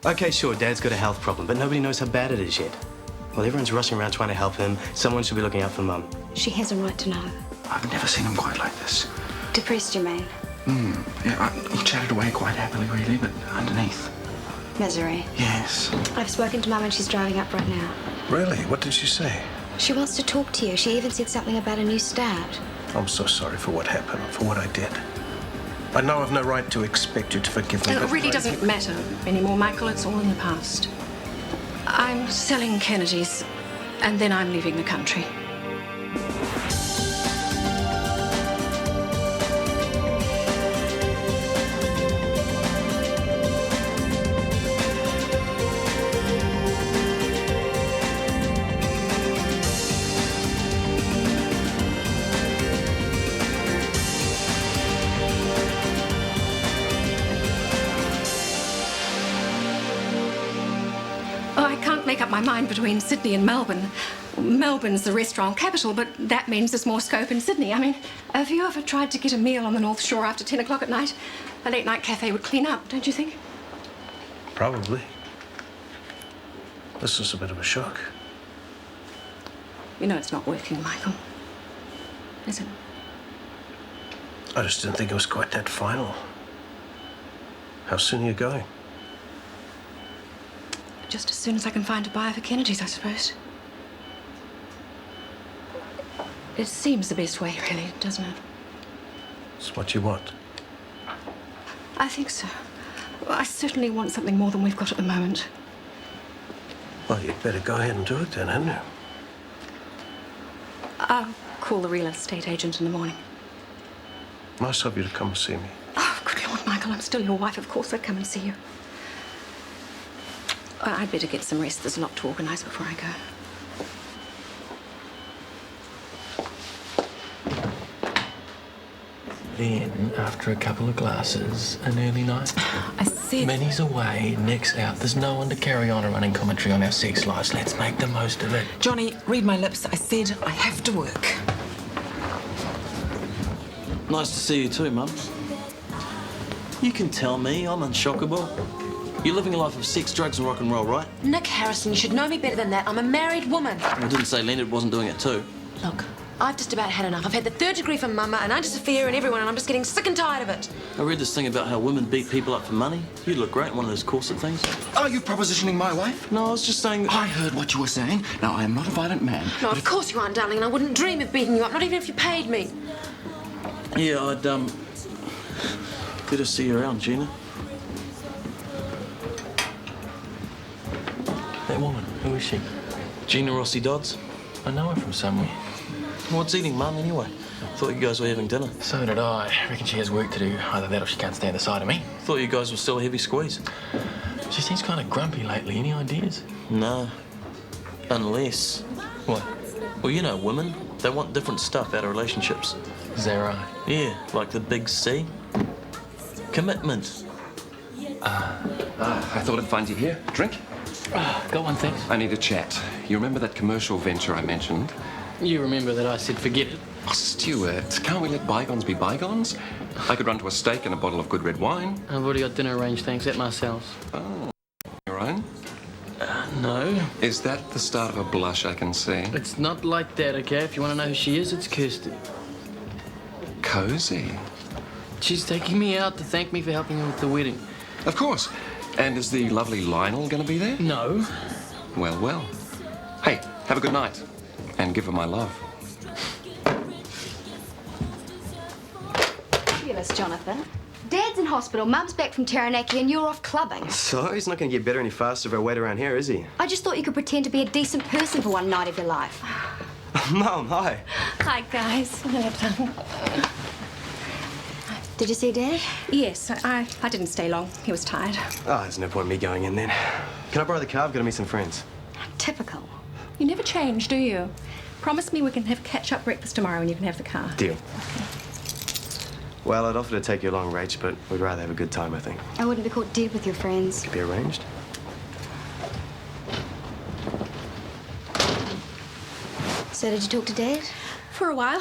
Okay, sure, Dad's got a health problem, but nobody knows how bad it is yet. Well, everyone's rushing around trying to help him. Someone should be looking out for Mum. She has a right to know. I've never seen him quite like this. Depressed, you mean? Yeah, he chatted away quite happily, really, but underneath. Misery. Yes. I've spoken to Mum and she's driving up right now. Really? What did she say? She wants to talk to you. She even said something about a new start. I'm so sorry for what happened, for what I did. I know I've no right to expect you to forgive me. It really doesn't matter anymore, Michael. It's all in the past. I'm selling Kennedy's, and then I'm leaving the country. Make up my mind between Sydney and Melbourne. Melbourne's the restaurant capital, but that means there's more scope in Sydney. I mean, have you ever tried to get a meal on the North Shore after 10 o'clock at night? A late-night cafe would clean up, don't you think? Probably. This is a bit of a shock. You know it's not working, Michael. Is it? I just didn't think it was quite that final. How soon are you going? Just as soon as I can find a buyer for Kennedy's, I suppose. It seems the best way, really, doesn't it? It's what you want. I think so. Well, I certainly want something more than we've got at the moment. Well, you'd better go ahead and do it then, hadn't you? I'll call the real estate agent in the morning. Nice of you to come and see me. Oh, good Lord, Michael, I'm still your wife. Of course I'd come and see you. I'd better get some rest. There's a lot to organise before I go. Then, after a couple of glasses, an early night. I said... Minnie's away, Nick's out. There's no one to carry on a running commentary on our sex lives. Let's make the most of it. Johnny, read my lips. I said I have to work. Nice to see you too, Mum. You can tell me I'm unshockable. You're living a life of sex, drugs and rock and roll, right? Nick Harrison, you should know me better than that. I'm a married woman. I didn't say Leonard wasn't doing it too. Look, I've just about had enough. I've had the 3rd degree from Mama and Auntie Sophia and everyone, and I'm just getting sick and tired of it. I read this thing about how women beat people up for money. You'd look great in one of those corset things. Are you propositioning my wife? No, I was just saying that... I heard what you were saying. Now, I am not a violent man. No, of course you aren't, darling, and I wouldn't dream of beating you up, not even if you paid me. Yeah, I'd, better see you around, Gina. That woman, who is she? Gina Rossi Dodds. I know her from somewhere. What's eating Mum, anyway? Thought you guys were having dinner. So did I. Reckon she has work to do. Either that or she can't stand the sight of me. Thought you guys were still a heavy squeeze. She seems kind of grumpy lately. Any ideas? No. Unless... What? Well, you know, women, they want different stuff out of relationships. Is that right? Yeah, like the big C. Commitment. I thought I'd find you here. Drink? Got one, thanks. I need a chat. You remember that commercial venture I mentioned? You remember that I said forget it? Oh, Stuart, can't we let bygones be bygones? I could run to a steak and a bottle of good red wine. I've already got dinner arranged, thanks, at Marcel's. Oh, your own? No. Is that the start of a blush I can see? It's not like that, okay? If you want to know who she is, it's Kirsty. Cozy. She's taking me out to thank me for helping her with the wedding. Of course. And is the lovely Lionel going to be there? No. Well, well. Hey, have a good night. And give her my love. Fabulous, Jonathan. Dad's in hospital, Mum's back from Taranaki, and you're off clubbing. So, he's not going to get better any faster if I wait around here, is he? I just thought you could pretend to be a decent person for one night of your life. Mum, hi. Hi, guys. Did you see Dad? Yes, I didn't stay long. He was tired. Oh, there's no point in me going in then. Can I borrow the car? I've got to meet some friends. Typical. You never change, do you? Promise me we can have catch-up breakfast tomorrow and you can have the car. Deal. Okay. Well, I'd offer to take you along, Rach, but we'd rather have a good time, I think. I wouldn't be caught dead with your friends. Could be arranged. So did you talk to Dad? For a while.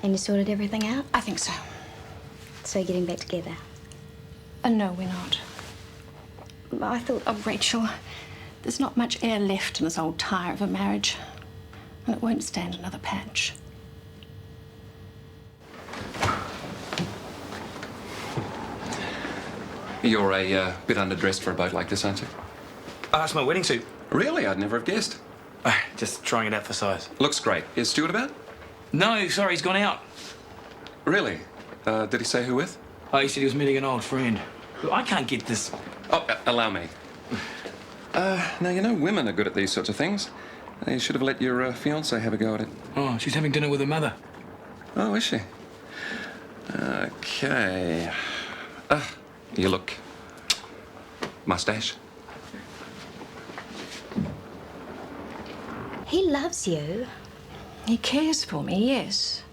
And you sorted everything out? I think so. So you're getting back together? No, we're not. I thought, oh, Rachel, there's not much air left in this old tyre of a marriage, and it won't stand another patch. You're a bit underdressed for a boat like this, aren't you? It's my wedding suit. Really? I'd never have guessed. Just trying it out for size. Looks great. Is Stuart about? No, sorry, he's gone out. Really? Did he say who with? Oh, he said he was meeting an old friend. Look, I can't get this. Oh, allow me. Now, you know, women are good at these sorts of things. You should have let your fiancée have a go at it. Oh, she's having dinner with her mother. Oh, is she? Okay. You look... mustache. He loves you. He cares for me, yes.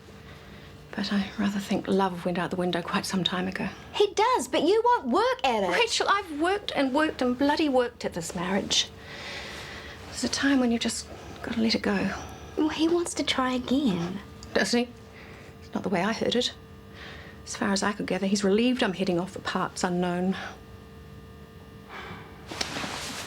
But I rather think love went out the window quite some time ago. He does, but you won't work at it. Rachel, I've worked and worked and bloody worked at this marriage. There's a time when you've just got to let it go. Well, he wants to try again. Doesn't he? It's not the way I heard it. As far as I could gather, he's relieved I'm heading off for parts unknown.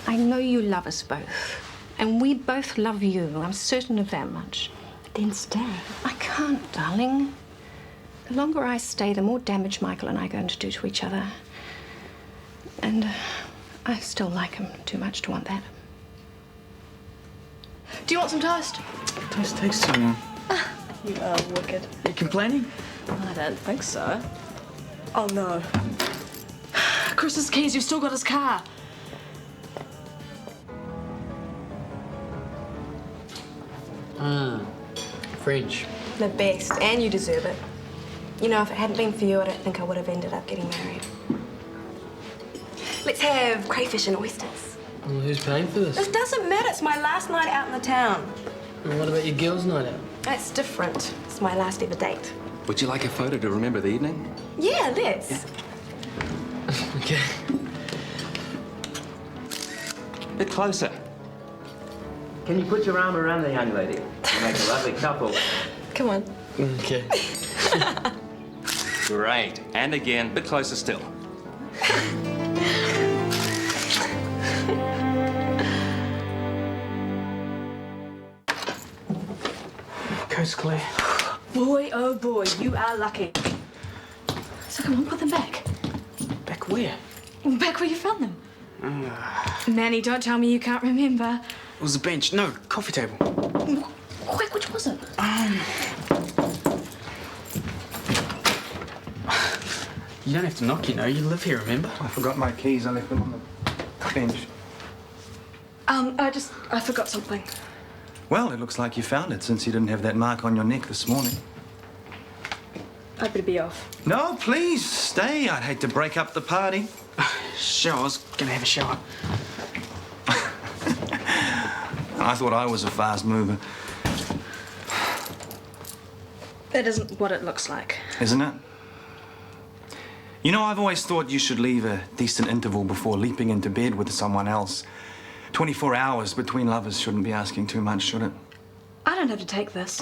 I know you love us both. And we both love you. I'm certain of that much. Then stay. I can't, darling. The longer I stay, the more damage Michael and I are going to do to each other. And I still like him too much to want that. Do you want some toast? Toast takes too long. You are wicked. You complaining? I don't think so. Oh, no. Chris's keys, you've still got his car. French. The best, and you deserve it. You know, if it hadn't been for you, I don't think I would have ended up getting married. Let's have crayfish and oysters. Well, who's paying for this? It doesn't matter, it's my last night out in the town. And what about your girls' night out? That's different. It's my last ever date. Would you like a photo to remember the evening? Yeah, let's. Okay. A bit closer. Can you put your arm around the young lady? You make a lovely couple. Come on. Okay. Great. And again, a bit closer still. Coast clear. Boy, oh boy, you are lucky. So come on, put them back. Back where? Back where you found them. Manny, don't tell me you can't remember. It was a bench. No, coffee table. Quick, which was it? You don't have to knock, you know. You live here, remember? I forgot my keys. I left them on the bench. I forgot something. Well, it looks like you found it since you didn't have that mark on your neck this morning. I'd better be off. No, please, stay. I'd hate to break up the party. Sure, I was gonna have a shower. I thought I was a fast mover. That isn't what it looks like. Isn't it? You know, I've always thought you should leave a decent interval before leaping into bed with someone else. 24 hours between lovers shouldn't be asking too much, should it? I don't have to take this.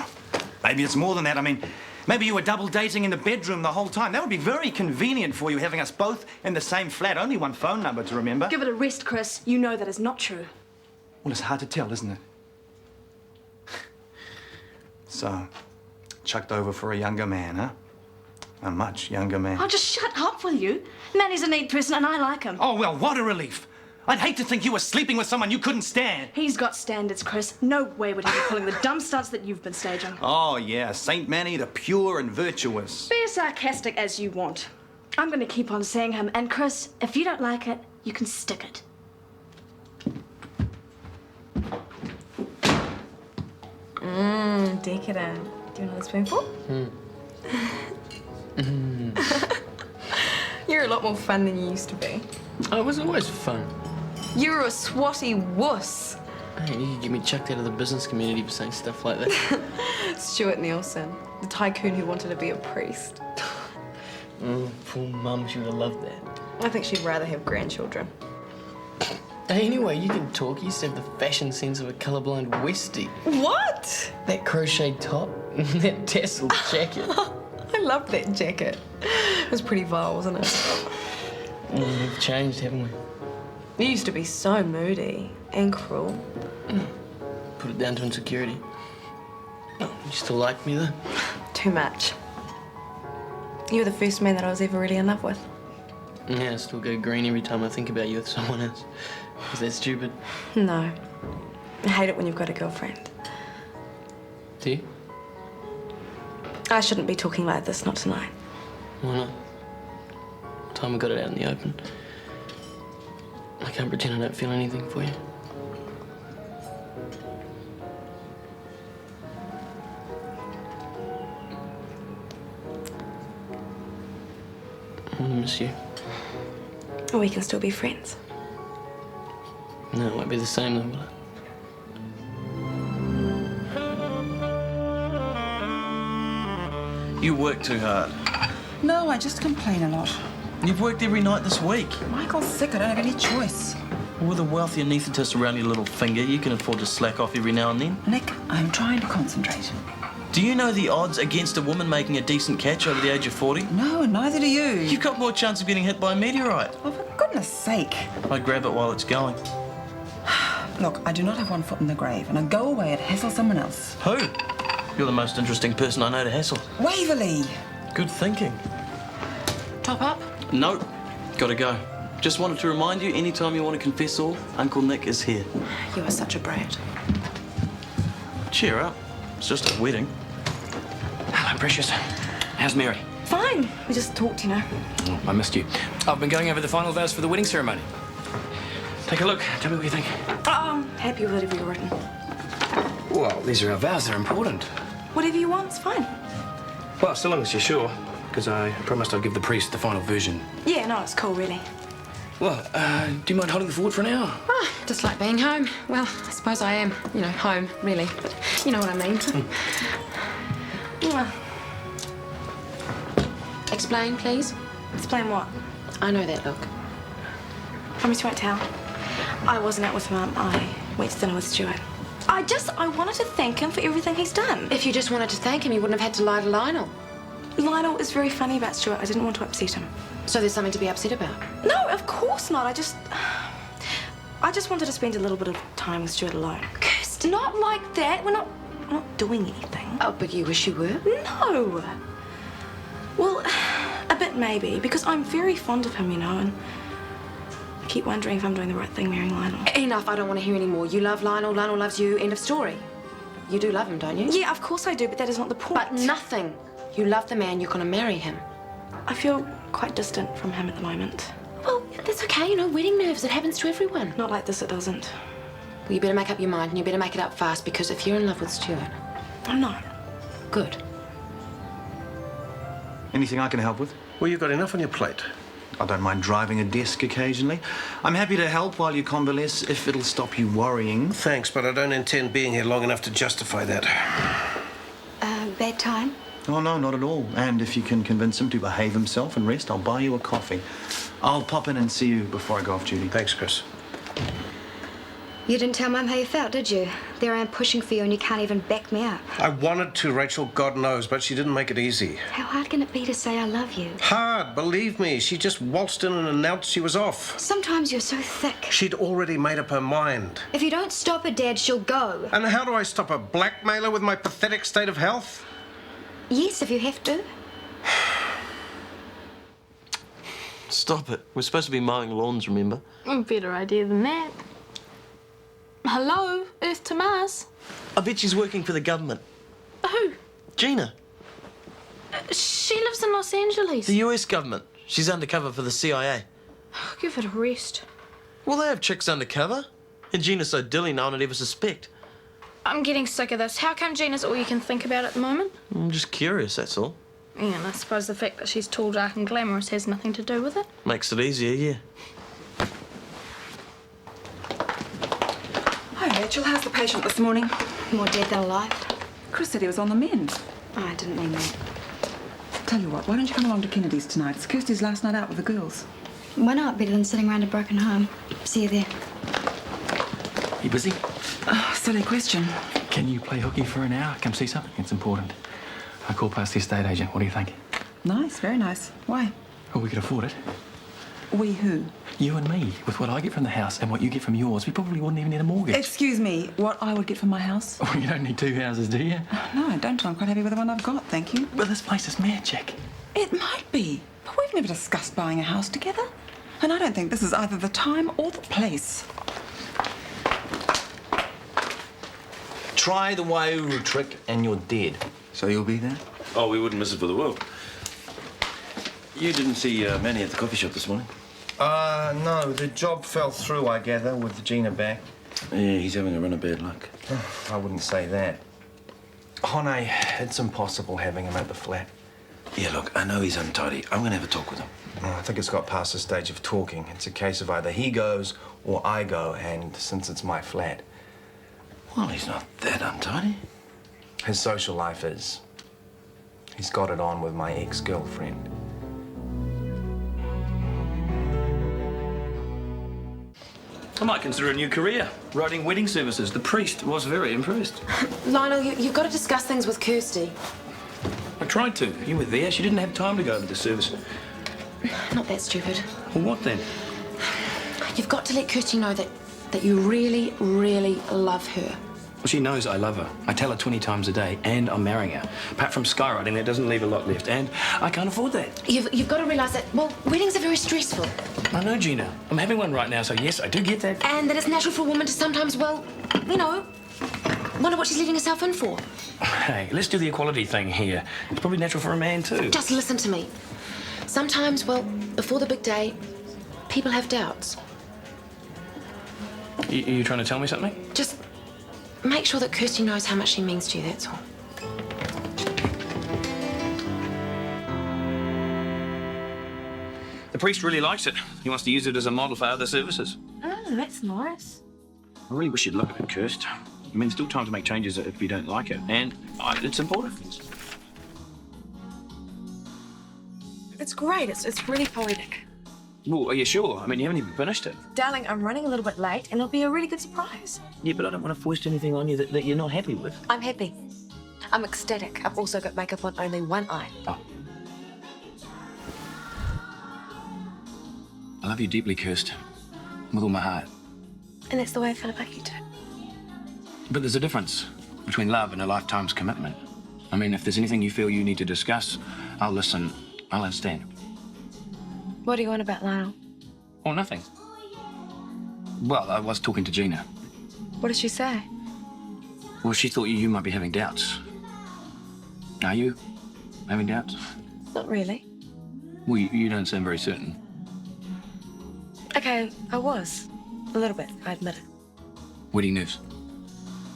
Maybe it's more than that. I mean, maybe you were double dating in the bedroom the whole time. That would be very convenient for you, having us both in the same flat. Only one phone number to remember. Give it a rest, Chris. You know that is not true. Well, it's hard to tell, isn't it? So, chucked over for a younger man, huh? A much younger man. Oh, just shut up, will you? Manny's a neat person and I like him. Oh, well, what a relief. I'd hate to think you were sleeping with someone you couldn't stand. He's got standards, Chris. No way would he be pulling the dumb stunts that you've been staging. Oh, yeah, Saint Manny, the pure and virtuous. Be as sarcastic as you want. I'm going to keep on seeing him. And Chris, if you don't like it, you can stick it. Decadent. Do you want another spoonful? You're a lot more fun than you used to be. Oh, it was always fun. You're a swatty wuss. Hey, you could get me chucked out of the business community for saying stuff like that. Stuart Nielsen, the tycoon who wanted to be a priest. Poor mum, she would have loved that. I think she'd rather have grandchildren. Hey, anyway, you can talk. You used to have the fashion sense of a colourblind Westie. What? That crocheted top, that tasseled jacket. I loved that jacket. It was pretty vile, wasn't it? We've changed, haven't we? You used to be so moody and cruel. Put it down to insecurity. Oh, you still like me, though? Too much. You were the first man that I was ever really in love with. Yeah, I still go green every time I think about you with someone else. Is that stupid? No. I hate it when you've got a girlfriend. Do you? I shouldn't be talking like this, not tonight. Why not? Time we got it out in the open. I can't pretend I don't feel anything for you. I want to miss you. Or we can still be friends. No, it won't be the same though, will it? You work too hard. No, I just complain a lot. You've worked every night this week. Michael's sick, I don't have any choice. With a wealthy anaesthetist around your little finger, you can afford to slack off every now and then. Nick, I'm trying to concentrate. Do you know the odds against a woman making a decent catch over the age of 40? No, and neither do you. You've got more chance of getting hit by a meteorite. Oh, for goodness sake. I'd grab it while it's going. Look, I do not have one foot in the grave, and I go away and hassle someone else. Who? You're the most interesting person I know to hassle. Waverley! Good thinking. Top up? Nope. Gotta go. Just wanted to remind you, anytime you want to confess all, Uncle Nick is here. You are such a brat. Cheer up. It's just a wedding. Hello, precious. How's Mary? Fine. We just talked, you know. Oh, I missed you. I've been going over the final vows for the wedding ceremony. Take a look. Tell me what you think. I'm happy with whatever you've written. Well, these are our vows. They're important. Whatever you want's fine. Well, so long as you're sure, because I promised I'd give the priest the final version. Yeah, no, it's cool, really. Well, do you mind holding the fort for an hour? Ah, just like being home. Well, I suppose I am. You know, home, really. But you know what I mean. Explain, please. Explain what? I know that look. Promise you won't tell. I wasn't out with Mum. I went to dinner with Stuart. I wanted to thank him for everything he's done. If you just wanted to thank him, you wouldn't have had to lie to Lionel. Lionel is very funny about Stuart. I didn't want to upset him. So there's something to be upset about? No, of course not. I just wanted to spend a little bit of time with Stuart alone. Kirsty. Not like that. We're not doing anything. Oh, but you wish you were? No. Well, a bit maybe, because I'm very fond of him, you know, and I keep wondering if I'm doing the right thing marrying Lionel. Enough, I don't want to hear any more. You love Lionel, Lionel loves you, end of story. You do love him, don't you? Yeah, of course I do, but that is not the point. But nothing. You love the man, you're going to marry him. I feel quite distant from him at the moment. Well, that's okay, you know, wedding nerves, it happens to everyone. Not like this, it doesn't. Well, you better make up your mind, and you better make it up fast, because if you're in love with Stuart... I'm not. Good. Anything I can help with? Well, you've got enough on your plate. I don't mind driving a desk occasionally. I'm happy to help while you convalesce if it'll stop you worrying. Thanks, but I don't intend being here long enough to justify that. Bad time? Oh, no, not at all. And if you can convince him to behave himself and rest, I'll buy you a coffee. I'll pop in and see you before I go off duty. Thanks, Chris. You didn't tell Mum how you felt, did you? There I am pushing for you and you can't even back me up. I wanted to, Rachel, God knows, but she didn't make it easy. How hard can it be to say I love you? Hard, believe me. She just waltzed in and announced she was off. Sometimes you're so thick. She'd already made up her mind. If you don't stop her, Dad, she'll go. And how do I stop a blackmailer with my pathetic state of health? Yes, if you have to. Stop it. We're supposed to be mowing lawns, remember? A better idea than that. Hello, Earth to Mars. I bet she's working for the government. Who? Gina. She lives in Los Angeles. The US government. She's undercover for the CIA. Give it a rest. Well, they have chicks undercover. And Gina's so dilly no one would ever suspect. I'm getting sick of this. How come Gina's all you can think about at the moment? I'm just curious, that's all. Yeah, and I suppose the fact that she's tall, dark and glamorous has nothing to do with it. Makes it easier, yeah. Hi, Rachel. How's the patient this morning? More dead than alive. Chris said he was on the mend. Oh, I didn't mean that. Tell you what, why don't you come along to Kennedy's tonight? It's Kirsty's last night out with the girls. Why not? Better than sitting around a broken home. See you there. You busy? Oh, silly question. Can you play hooky for an hour? Come see something. It's important. I called past the estate agent. What do you think? Nice, very nice. Why? Well, we could afford it. We who? You and me, with what I get from the house and what you get from yours, we probably wouldn't even need a mortgage. Excuse me, what I would get from my house? Oh, you don't need 2 houses, do you? No, I don't. I'm quite happy with the one I've got, thank you. But this place is magic. It might be, but we've never discussed buying a house together. And I don't think this is either the time or the place. Try the Wauru trick and you're dead. So you'll be there? Oh, we wouldn't miss it for the world. You didn't see Manny at the coffee shop this morning? No, the job fell through, I gather, with Gina back. Yeah, he's having a run of bad luck. I wouldn't say that. Hone, it's impossible having him at the flat. Yeah, look, I know he's untidy. I'm going to have a talk with him. I think it's got past the stage of talking. It's a case of either he goes or I go, and since it's my flat... Well, he's not that untidy. His social life is. He's got it on with my ex-girlfriend. I might consider a new career, writing wedding services. The priest was very impressed. Lionel, you've got to discuss things with Kirsty. I tried to. You were there. She didn't have time to go to the service. Not that stupid. Well, what then? You've got to let Kirsty know that you really, really love her. Well, she knows I love her. I tell her 20 times a day, and I'm marrying her. Apart from skywriting, that doesn't leave a lot left, and I can't afford that. You've got to realise that, well, weddings are very stressful. I know, Gina. I'm having one right now, so yes, I do get that. And that it's natural for a woman to sometimes, well, you know, wonder what she's letting herself in for. Hey, let's do the equality thing here. It's probably natural for a man, too. Just listen to me. Sometimes, well, before the big day, people have doubts. You trying to tell me something? Just make sure that Kirsty knows how much she means to you, that's all. The priest really likes it. He wants to use it as a model for other services. Oh, that's nice. I really wish you'd look at it, Kirst. I mean, there's still time to make changes if you don't like it, and it's important. It's great. It's really poetic. Well, are you sure? I mean, you haven't even finished it. Darling, I'm running a little bit late, and it'll be a really good surprise. Yeah, but I don't want to foist anything on you that you're not happy with. I'm happy. I'm ecstatic. I've also got makeup on only one eye. Oh. I love you deeply, Kirst. With all my heart. And that's the way I feel about you too. But there's a difference between love and a lifetime's commitment. I mean, if there's anything you feel you need to discuss, I'll listen. I'll understand. What do you want about Lionel? Oh, nothing. Well, I was talking to Gina. What did she say? Well, she thought you might be having doubts. Are you having doubts? Not really. Well, you don't sound very certain. Okay, I was. A little bit, I admit it. Wedding news.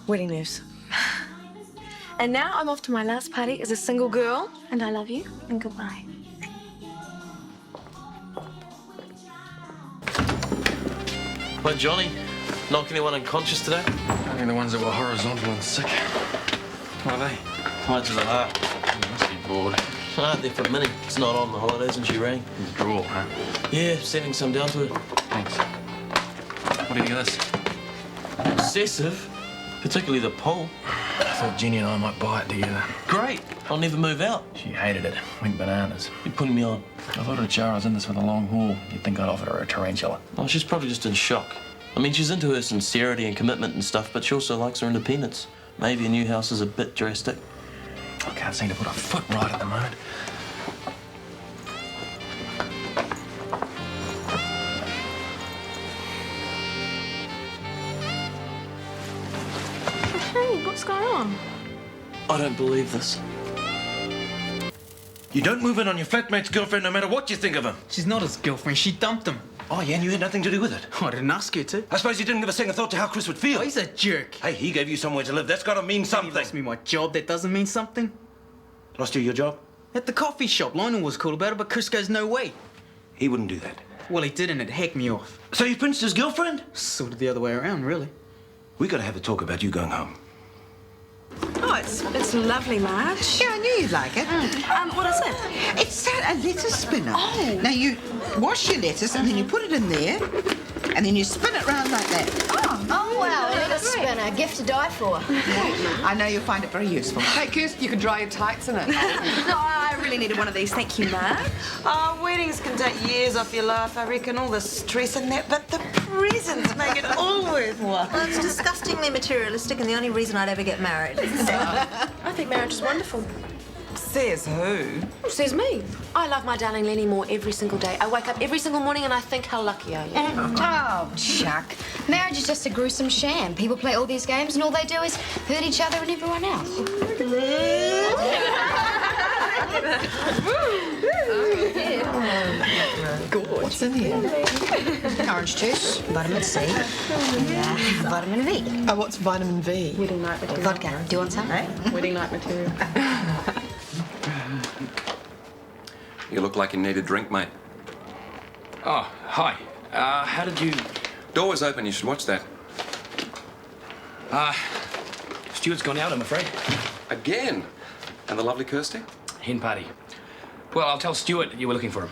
Wedding news. And now I'm off to my last party as a single girl, and I love you, and goodbye. Well, Johnny, knock anyone unconscious today? Only the ones that were horizontal and sick. What are they? Tied to the heart. You must be bored. Ah, they're for Minnie. It's not on the holidays and she rang. Drool, huh? Yeah, sending some down to her. Thanks. What do you think of this? Obsessive, particularly the pole. I thought Ginny and I might buy it together. Great. I'll never move out. She hated it. Went bananas. You're putting me on. I thought her Chara's in this for the long haul. You'd think I'd offered her a tarantula. Oh, she's probably just in shock. I mean, she's into her sincerity and commitment and stuff, but she also likes her independence. Maybe a new house is a bit drastic. I can't seem to put a foot right at the moment. Hey, what's going on? I don't believe this. You don't move in on your flatmate's girlfriend no matter what you think of him. She's not his girlfriend. She dumped him. Oh, yeah, and you had nothing to do with it. Oh, I didn't ask you to. I suppose you didn't give a second thought to how Chris would feel. Oh, he's a jerk. Hey, he gave you somewhere to live. That's got to mean something. He lost me my job. That doesn't mean something. Lost you your job? At the coffee shop. Lionel was cool about it, but Chris goes, no way. He wouldn't do that. Well, he did, and it hacked me off. So you pinched his girlfriend? Sort of the other way around, really. We got to have a talk about you going home. Oh, it's lovely, Marge. Yeah, I knew you'd like it. What is it? It's a lettuce spinner. Oh. Now, you wash your lettuce and then you put it in there and then you spin it round like that. Oh, wow, a lettuce spinner, gift to die for. I know you'll find it very useful. Hey, Kirst, you can dry your tights in it. No, I really needed one of these. Thank you, Ma. Oh, weddings can take years off your life, I reckon, all the stress and that, but the presents make it all worthwhile. Well, it's disgustingly materialistic and the only reason I'd ever get married. I think marriage is wonderful. Says who? Says me. I love my darling Lenny more every single day. I wake up every single morning and I think how lucky I am. Oh, Chuck. Marriage is just a gruesome sham. People play all these games and all they do is hurt each other and everyone else. Good. What's in here? Orange juice, vitamin C, and vitamin V. Oh, what's vitamin V? Wedding night material. Vodka. Do you want some? Wedding night material. You look like you need a drink, mate. Oh, hi. How did you... Door was open. You should watch that. Stuart's gone out, I'm afraid. Again? And the lovely Kirsty? Hen party. Well, I'll tell Stuart you were looking for him.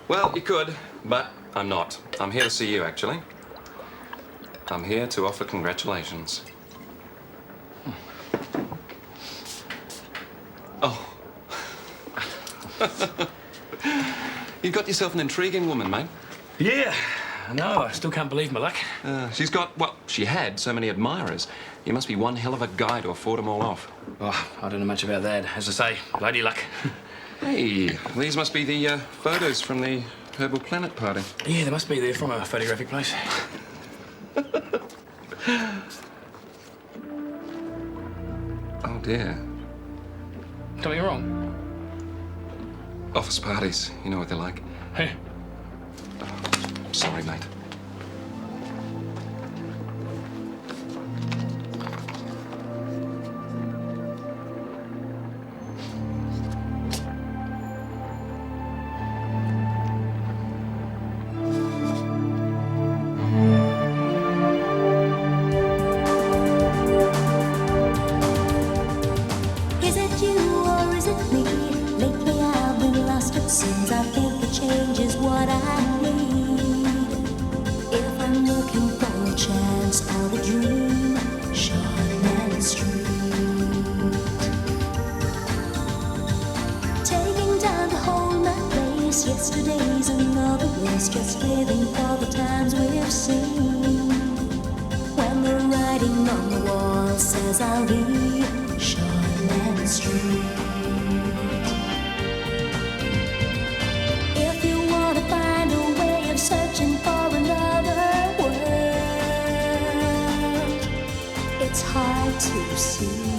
Well, you could, but I'm not. I'm here to see you, actually. I'm here to offer congratulations. Oh. You've got yourself an intriguing woman, mate. Yeah, I know. I still can't believe my luck. She's got, well, she had so many admirers. You must be one hell of a guy to afford them all off. Oh, I don't know much about that. As I say, bloody luck. Hey, these must be the photos from the Herbal Planet party. Yeah, they must be there from a photographic place. Oh, dear. Something wrong? Office parties, you know what they're like. Hey. I'm sorry, mate. Is it you or is it me? Lately I've been lost, it seems. I think the change is what I need. If I'm looking for a chance or a dream, Shortland Street. Taking time to hold my place. Yesterday's another race, just living for the times we've seen. When the writing on the wall says I'll be Shortland Street. If you want to find a way of searching for another world, it's hard to see.